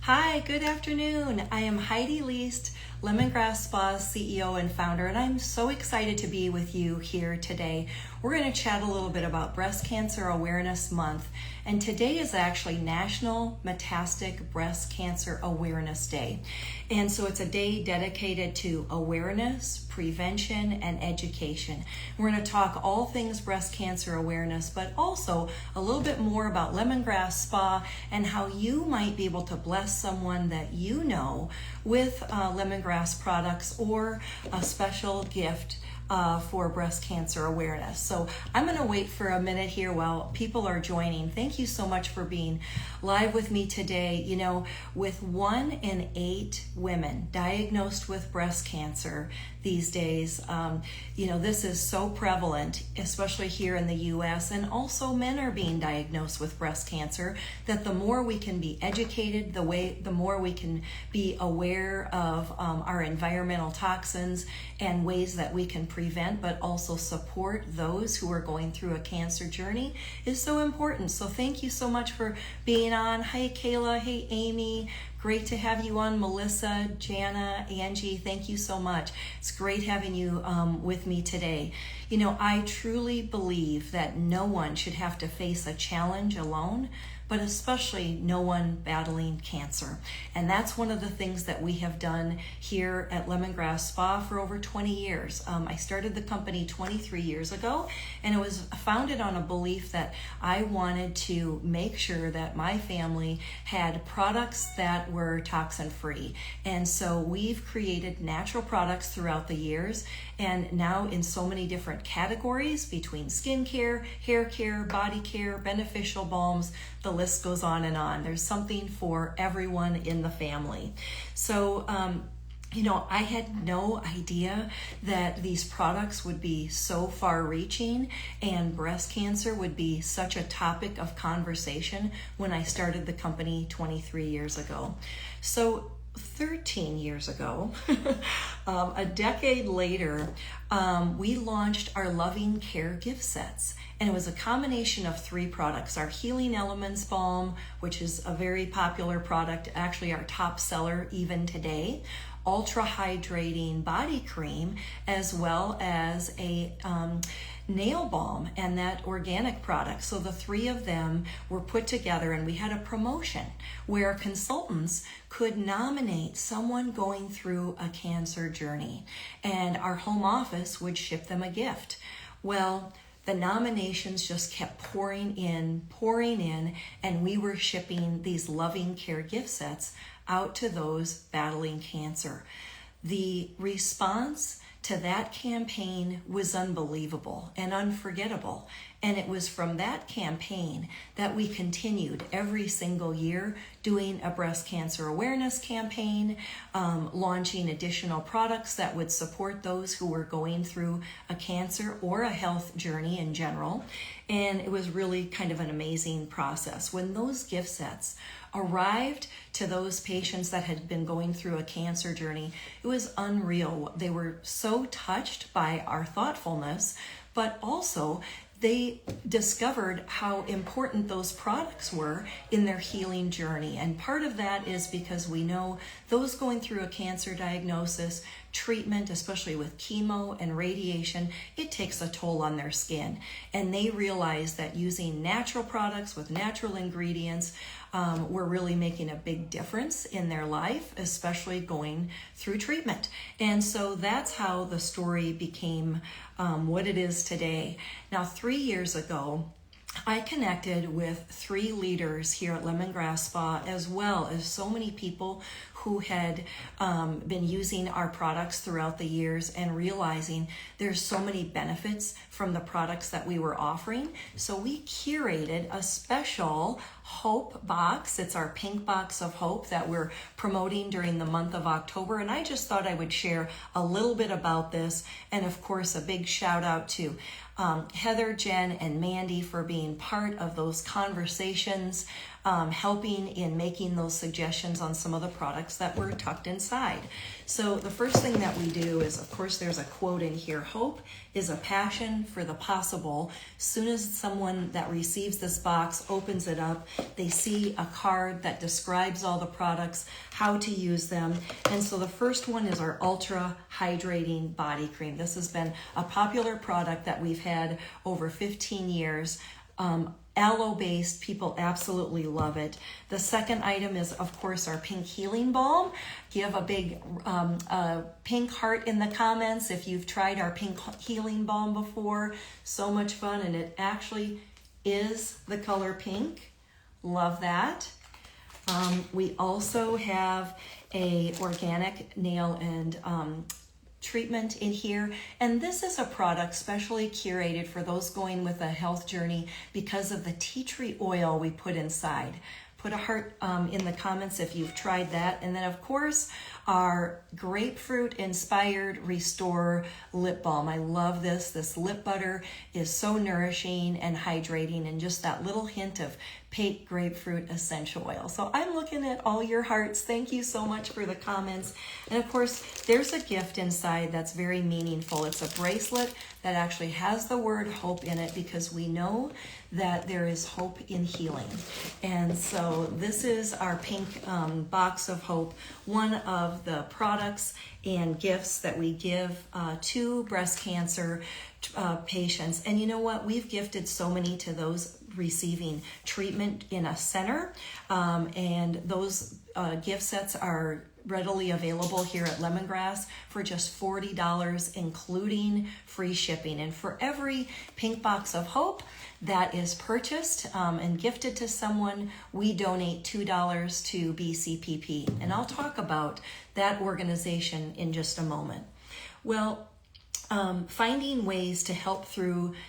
Hi, good afternoon. I am Heidi Leist, Lemongrass Spa's CEO and founder, and I'm so excited to be with you here today. We're going to chat a little bit about Breast Cancer Awareness Month, and today is actually National Metastatic Breast Cancer Awareness Day. And so it's a day dedicated to awareness, prevention, and education. We're going to talk all things breast cancer awareness, but also a little bit more about Lemongrass Spa and how you might be able to bless someone that you know with lemongrass products or a special gift for breast cancer awareness. So I'm going to wait for a minute here while people are joining. Thank you so much for being live with me today. You know, with 1 in 8 women diagnosed with breast cancer these days, this is so prevalent, especially here in the U.S. And also men are being diagnosed with breast cancer, that the more we can be educated, the more we can be aware of our environmental toxins and ways that we can prevent but also support those who are going through a cancer journey is so important. So thank you so much for being on. Hi Kayla, hey Amy, great to have you on. Melissa, Jana, Angie, thank you so much. It's great having you with me today. You know, I truly believe that no one should have to face a challenge alone, but especially no one battling cancer. And that's one of the things that we have done here at Lemongrass Spa for over 20 years. I started the company 23 years ago, and it was founded on a belief that I wanted to make sure that my family had products that were toxin-free. And so we've created natural products throughout the years, and now in so many different categories between skincare, hair care, body care, beneficial balms, the list goes on and on. There's something for everyone in the family. So, I had no idea that these products would be so far-reaching and breast cancer would be such a topic of conversation when I started the company 23 years ago. So 13 years ago, a decade later, we launched our Loving Care gift sets. And it was a combination of 3 products. Our Healing Elements Balm, which is a very popular product, actually our top seller even today, Ultra Hydrating Body Cream, as well as a nail balm and that organic product. So the 3 of them were put together, and we had a promotion where consultants could nominate someone going through a cancer journey, and our home office would ship them a gift. Well, the nominations just kept pouring in, and we were shipping these Loving Care gift sets out to those battling cancer. The response to that campaign was unbelievable and unforgettable. And it was from that campaign that we continued every single year doing a breast cancer awareness campaign, launching additional products that would support those who were going through a cancer or a health journey in general. And it was really kind of an amazing process. When those gift sets arrived to those patients that had been going through a cancer journey, it was unreal. They were so touched by our thoughtfulness, but also they discovered how important those products were in their healing journey. And part of that is because we know those going through a cancer diagnosis, treatment, especially with chemo and radiation, it takes a toll on their skin. And they realize that using natural products with natural ingredients were really making a big difference in their life, especially going through treatment. And so that's how the story became what it is today. Now, 3 years ago, I connected with 3 leaders here at Lemongrass Spa, as well as so many people who had been using our products throughout the years and realizing there's so many benefits from the products that we were offering. So we curated a special Hope box. It's our pink box of hope that we're promoting during the month of October. And I just thought I would share a little bit about this. And of course, a big shout out to Heather, Jen, and Mandy for being part of those conversations helping in making those suggestions on some of the products that were tucked inside. So the first thing that we do is, of course, there's a quote in here: hope is a passion for the possible. As soon as someone that receives this box opens it up, they see a card that describes all the products, how to use them. And so the first one is our Ultra Hydrating Body Cream. This has been a popular product that we've had over 15 years. Aloe-based, people absolutely love it. The second item is, of course, our Pink Healing Balm. Give a big pink heart in the comments if you've tried our Pink Healing Balm before. So much fun, and it actually is the color pink. Love that. We also have a organic nail and treatment in here, and this is a product specially curated for those going with a health journey because of the tea tree oil we put inside. Put a heart in the comments if you've tried that. And then, of course, our grapefruit inspired Restore lip balm. I love this. This lip butter is so nourishing and hydrating, and just that little hint of pink grapefruit essential oil. So I'm looking at all your hearts. Thank you so much for the comments. And of course, there's a gift inside that's very meaningful. It's a bracelet that actually has the word hope in it, because we know that there is hope in healing. And so this is our pink box of hope, one of the products and gifts that we give to breast cancer patients. And you know what? We've gifted so many to those receiving treatment in a center, and those gift sets are readily available here at Lemongrass for just $40, including free shipping. And for every pink box of hope that is purchased and gifted to someone, we donate $2 to BCPP. And I'll talk about that organization in just a moment. Well, finding ways to help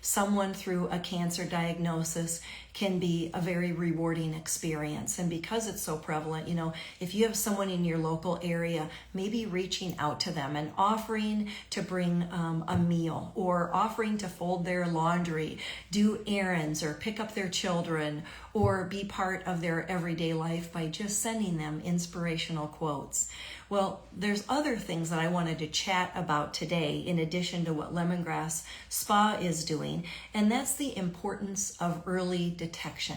someone through a cancer diagnosis can be a very rewarding experience. And because it's so prevalent, you know, if you have someone in your local area, maybe reaching out to them and offering to bring a meal, or offering to fold their laundry, do errands, or pick up their children, or be part of their everyday life by just sending them inspirational quotes. Well, there's other things that I wanted to chat about today in addition to what Lemongrass Spa is doing, and that's the importance of early detection.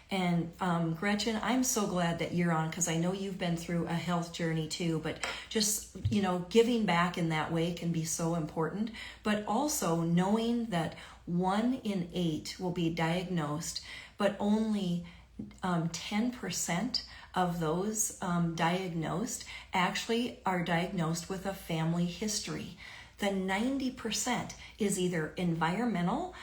And Gretchen, I'm so glad that you're on, because I know you've been through a health journey too, but just, you know, giving back in that way can be so important. But also knowing that 1 in 8 will be diagnosed, but only 10% of those diagnosed actually are diagnosed with a family history. The 90% is either environmental,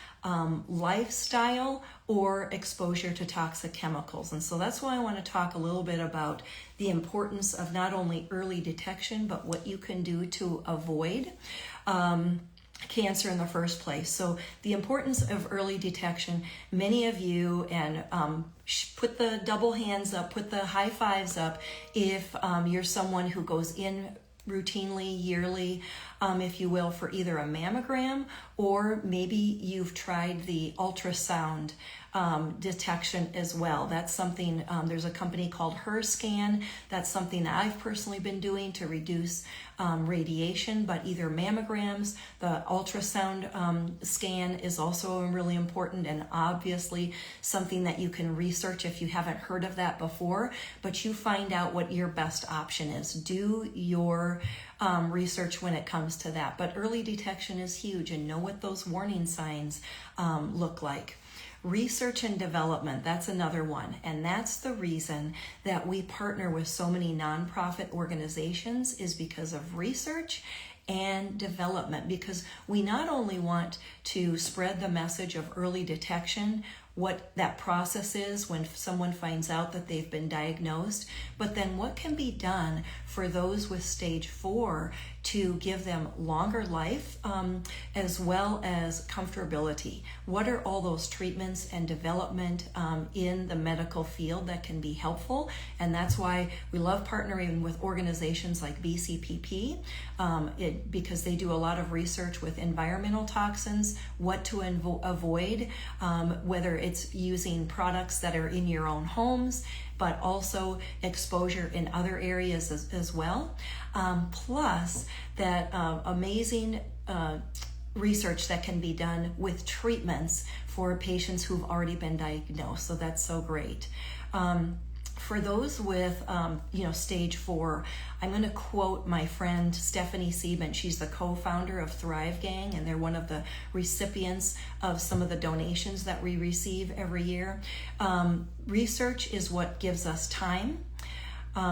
lifestyle, or exposure to toxic chemicals. And so that's why I want to talk a little bit about the importance of not only early detection, but what you can do to avoid cancer in the first place. So the importance of early detection, many of you, and put the double hands up, put the high fives up if you're someone who goes in routinely, yearly, if you will, for either a mammogram, or maybe you've tried the ultrasound detection as well. That's something, there's a company called HerScan. That's something that I've personally been doing to reduce radiation, but either mammograms, the ultrasound scan is also really important, and obviously something that you can research if you haven't heard of that before, but you find out what your best option is. Do your research when it comes to that. But early detection is huge, and know what those warning signs look like. Research and development, that's another one. And that's the reason that we partner with so many nonprofit organizations, is because of research and development. Because we not only want to spread the message of early detection, what that process is when someone finds out that they've been diagnosed, but then what can be done for those with stage 4 to give them longer life, as well as comfortability. What are all those treatments and development in the medical field that can be helpful? And that's why we love partnering with organizations like BCPP, because they do a lot of research with environmental toxins, what to avoid, whether it's using products that are in your own homes, but also exposure in other areas as well. Plus that amazing research that can be done with treatments for patients who've already been diagnosed. So that's so great. For those with, stage 4, I'm going to quote my friend Stephanie Sieben. She's the co-founder of Thrive Gang, and they're one of the recipients of some of the donations that we receive every year. Research is what gives us time.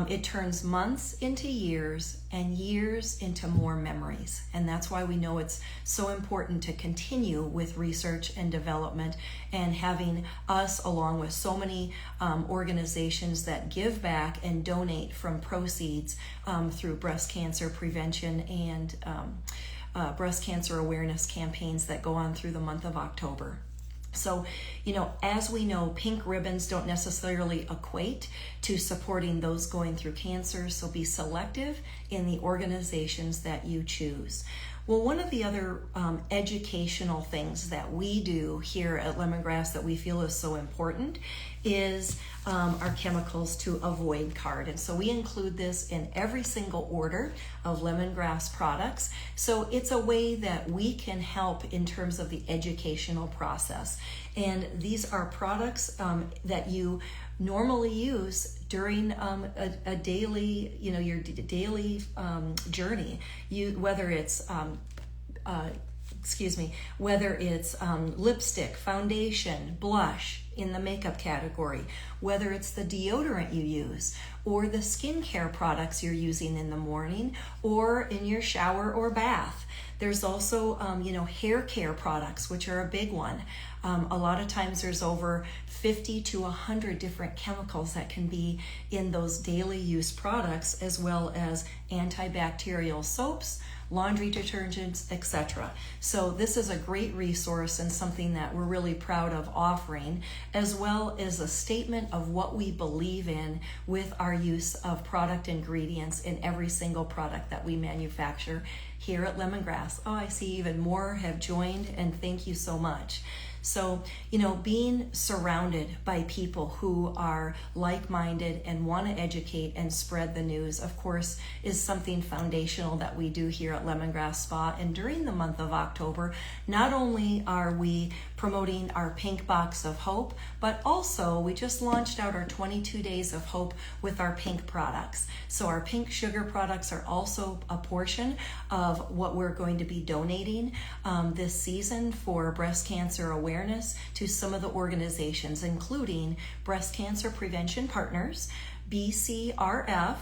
It turns months into years and years into more memories. And that's why we know it's so important to continue with research and development, and having us, along with so many organizations that give back and donate from proceeds through breast cancer prevention and breast cancer awareness campaigns that go on through the month of October. So, as we know, pink ribbons don't necessarily equate to supporting those going through cancer, so be selective in the organizations that you choose. Well, one of the other educational things that we do here at Lemongrass that we feel is so important is our chemicals to avoid card. And so we include this in every single order of Lemongrass products. So it's a way that we can help in terms of the educational process. And these are products that you normally use during a daily, your daily journey. Whether it's whether it's lipstick, foundation, blush in the makeup category, whether it's the deodorant you use, or the skincare products you're using in the morning or in your shower or bath. There's also, hair care products, which are a big one. A lot of times there's over 50 to 100 different chemicals that can be in those daily use products, as well as antibacterial soaps, laundry detergents, etc. So this is a great resource and something that we're really proud of offering, as well as a statement of what we believe in with our use of product ingredients in every single product that we manufacture here at Lemongrass. Oh, I see even more have joined, and thank you so much. So, being surrounded by people who are like-minded and want to educate and spread the news, of course, is something foundational that we do here at Lemongrass Spa. And during the month of October, not only are we promoting our Pink Box of Hope, but also we just launched out our 22 Days of Hope with our pink products. So our pink sugar products are also a portion of what we're going to be donating this season for breast cancer awareness to some of the organizations, including Breast Cancer Prevention Partners, BCRF,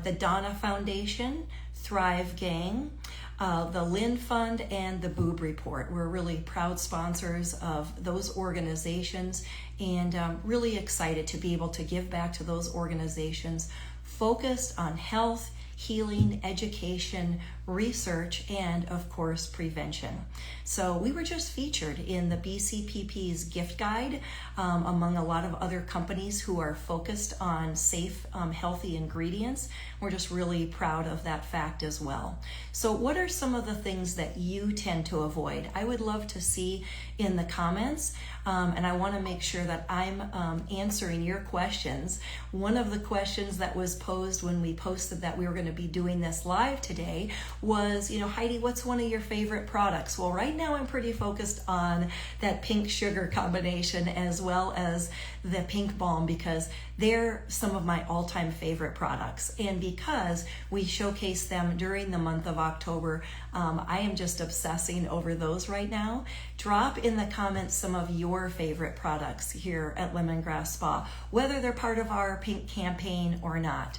the Donna Foundation, Thrive Gang, the Lynn Fund, and the Boob Report. We're really proud sponsors of those organizations, and really excited to be able to give back to those organizations focused on health, healing, education, research, and of course prevention. So we were just featured in the BCPP's gift guide among a lot of other companies who are focused on safe, healthy ingredients. We're just really proud of that fact as well. So what are some of the things that you tend to avoid? I would love to see in the comments, and I want to make sure that I'm answering your questions. One of the questions that was posed when we posted that we were going to be doing this live today was, Heidi, what's one of your favorite products? Well, right now I'm pretty focused on that pink sugar combination as well as the pink balm, because they're some of my all-time favorite products. And because we showcase them during the month of October, I am just obsessing over those right now. Drop in the comments some of your favorite products here at Lemongrass Spa, whether they're part of our pink campaign or not.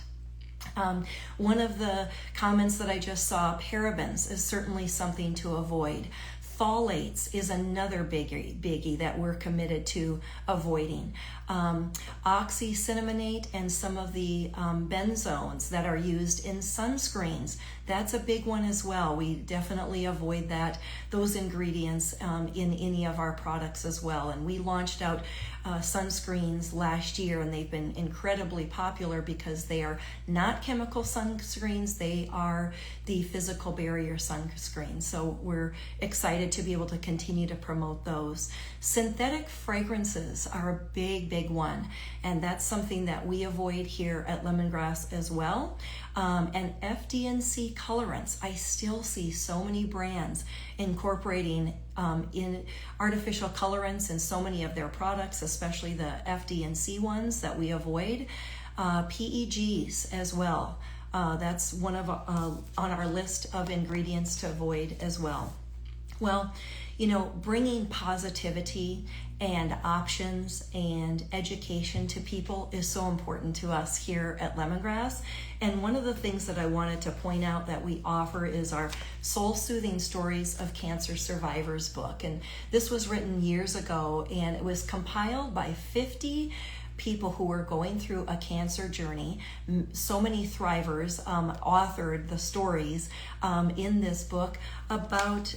One of the comments that I just saw, parabens is certainly something to avoid. Phthalates is another biggie that we're committed to avoiding. Oxycinnamonate and some of the benzones that are used in sunscreens, that's a big one as well. We definitely avoid those ingredients in any of our products as well. And we launched out sunscreens last year, and they've been incredibly popular because they are not chemical sunscreens, they are the physical barrier sunscreens. So we're excited excited to be able to continue to promote those. Synthetic fragrances are a big one, and that's something that we avoid here at Lemongrass as well. And FD&C colorants, I still see so many brands incorporating in artificial colorants in so many of their products, especially the FD&C ones that we avoid. PEGs as well. That's one of on our list of ingredients to avoid as well. Well, you know, bringing positivity and options and education to people is so important to us here at Lemongrass. And one of the things that I wanted to point out that we offer is our Soul Soothing Stories of Cancer Survivors book. And this was written years ago, and it was compiled by 50 people who were going through a cancer journey. So many thrivers authored the stories in this book about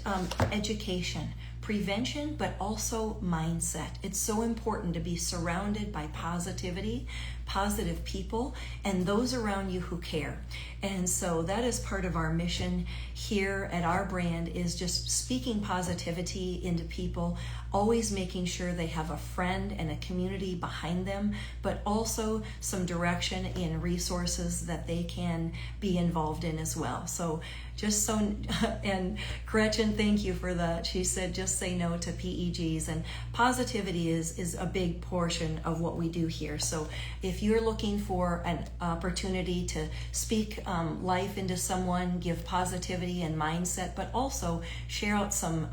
education, prevention, but also mindset. It's so important to be surrounded by positivity, positive people, and those around you who care. And so that is part of our mission here at our brand, is just speaking positivity into people, always making sure they have a friend and a community behind them, but also some direction in resources that they can be involved in as well. So just so, and Gretchen, thank you for that. She said, just say no to PEGs, and positivity is a big portion of what we do here. So if you're looking for an opportunity to speak life into someone, give positivity and mindset, but also share out some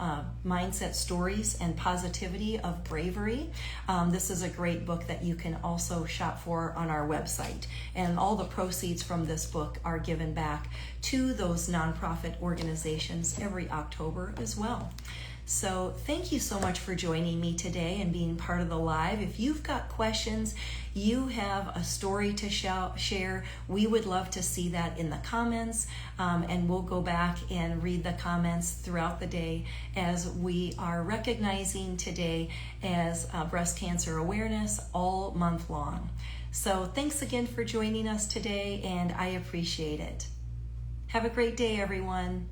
mindset stories and positivity of bravery, this is a great book that you can also shop for on our website. And all the proceeds from this book are given back to those nonprofit organizations every October as well. So thank you so much for joining me today and being part of the live. If you've got questions, you have a story to share, we would love to see that in the comments, and we'll go back and read the comments throughout the day as we are recognizing today as breast cancer awareness all month long. So thanks again for joining us today, and I appreciate it. Have a great day, everyone.